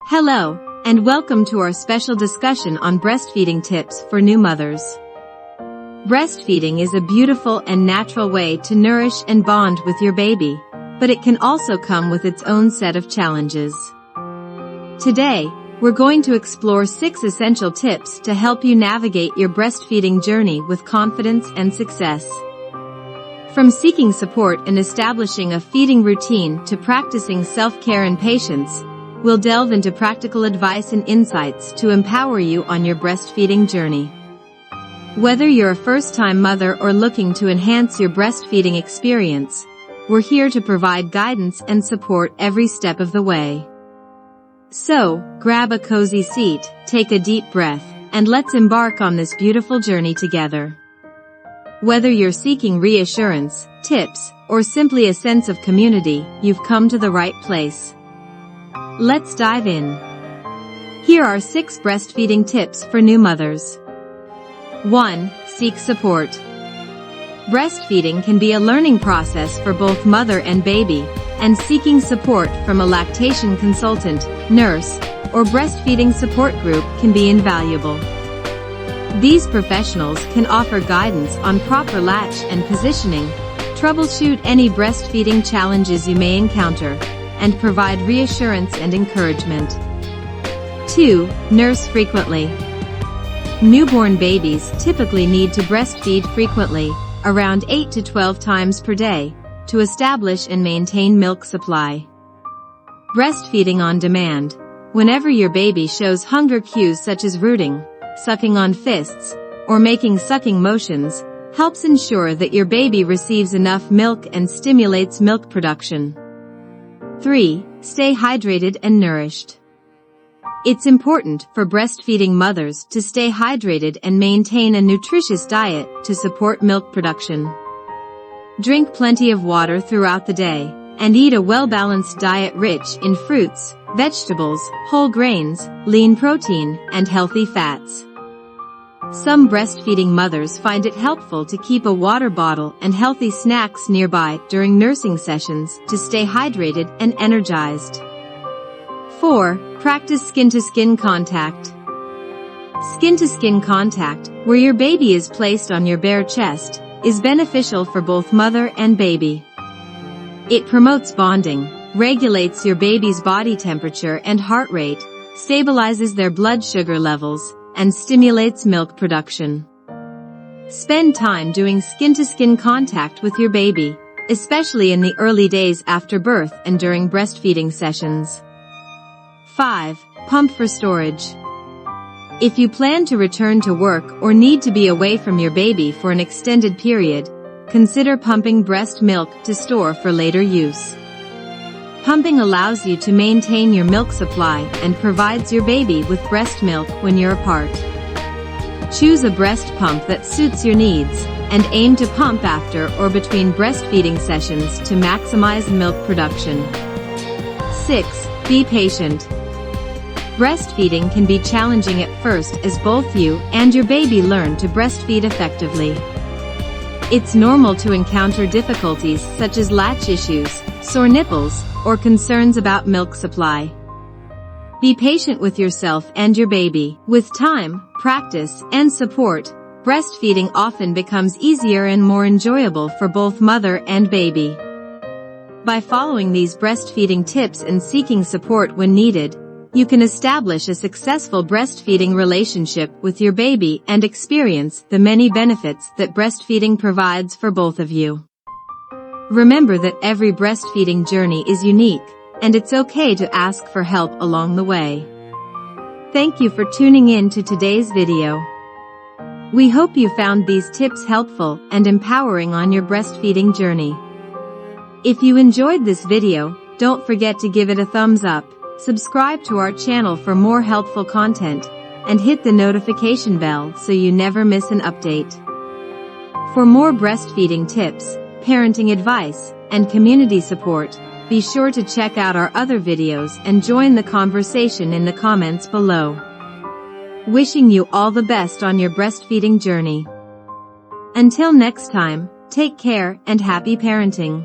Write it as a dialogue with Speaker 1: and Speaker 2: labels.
Speaker 1: Hello, and welcome to our special discussion on breastfeeding tips for new mothers. Breastfeeding is a beautiful and natural way to nourish and bond with your baby, but it can also come with its own set of challenges. Today, we're going to explore 6 essential tips to help you navigate your breastfeeding journey with confidence and success. From seeking support and establishing a feeding routine to practicing self-care and patience, we'll delve into practical advice and insights to empower you on your breastfeeding journey. Whether you're a first-time mother or looking to enhance your breastfeeding experience, we're here to provide guidance and support every step of the way. So, grab a cozy seat, take a deep breath, and let's embark on this beautiful journey together. Whether you're seeking reassurance, tips, or simply a sense of community, you've come to the right place. Let's dive in. Here are 6 breastfeeding tips for new mothers. 1. Seek support. Breastfeeding can be a learning process for both mother and baby, and seeking support from a lactation consultant, nurse, or breastfeeding support group can be invaluable. These professionals can offer guidance on proper latch and positioning, troubleshoot any breastfeeding challenges you may encounter, and provide reassurance and encouragement. 2. Nurse frequently. Newborn babies typically need to breastfeed frequently, around 8 to 12 times per day, to establish and maintain milk supply. Breastfeeding on demand. Whenever your baby shows hunger cues such as rooting, sucking on fists, or making sucking motions, helps ensure that your baby receives enough milk and stimulates milk production. 3. Stay hydrated and nourished. It's important for breastfeeding mothers to stay hydrated and maintain a nutritious diet to support milk production. Drink plenty of water throughout the day, and eat a well-balanced diet rich in fruits, vegetables, whole grains, lean protein, and healthy fats. Some breastfeeding mothers find it helpful to keep a water bottle and healthy snacks nearby during nursing sessions to stay hydrated and energized. 4. Practice skin-to-skin contact. Skin-to-skin contact, where your baby is placed on your bare chest, is beneficial for both mother and baby. It promotes bonding, regulates your baby's body temperature and heart rate, stabilizes their blood sugar levels, and stimulates milk production. Spend time doing skin-to-skin contact with your baby, especially in the early days after birth and during breastfeeding sessions. 5. Pump for storage. If you plan to return to work or need to be away from your baby for an extended period, consider pumping breast milk to store for later use. Pumping allows you to maintain your milk supply and provides your baby with breast milk when you're apart. Choose a breast pump that suits your needs, and aim to pump after or between breastfeeding sessions to maximize milk production. 6. Be patient. Breastfeeding can be challenging at first as both you and your baby learn to breastfeed effectively. It's normal to encounter difficulties such as latch issues, sore nipples, or concerns about milk supply. Be patient with yourself and your baby. With time, practice, and support, breastfeeding often becomes easier and more enjoyable for both mother and baby. By following these breastfeeding tips and seeking support when needed, you can establish a successful breastfeeding relationship with your baby and experience the many benefits that breastfeeding provides for both of you. Remember that every breastfeeding journey is unique, and it's okay to ask for help along the way. Thank you for tuning in to today's video. We hope you found these tips helpful and empowering on your breastfeeding journey. If you enjoyed this video, don't forget to give it a thumbs up, subscribe to our channel for more helpful content, and hit the notification bell so you never miss an update. For more breastfeeding tips, parenting advice, and community support, be sure to check out our other videos and join the conversation in the comments below. Wishing you all the best on your breastfeeding journey. Until next time, take care and happy parenting.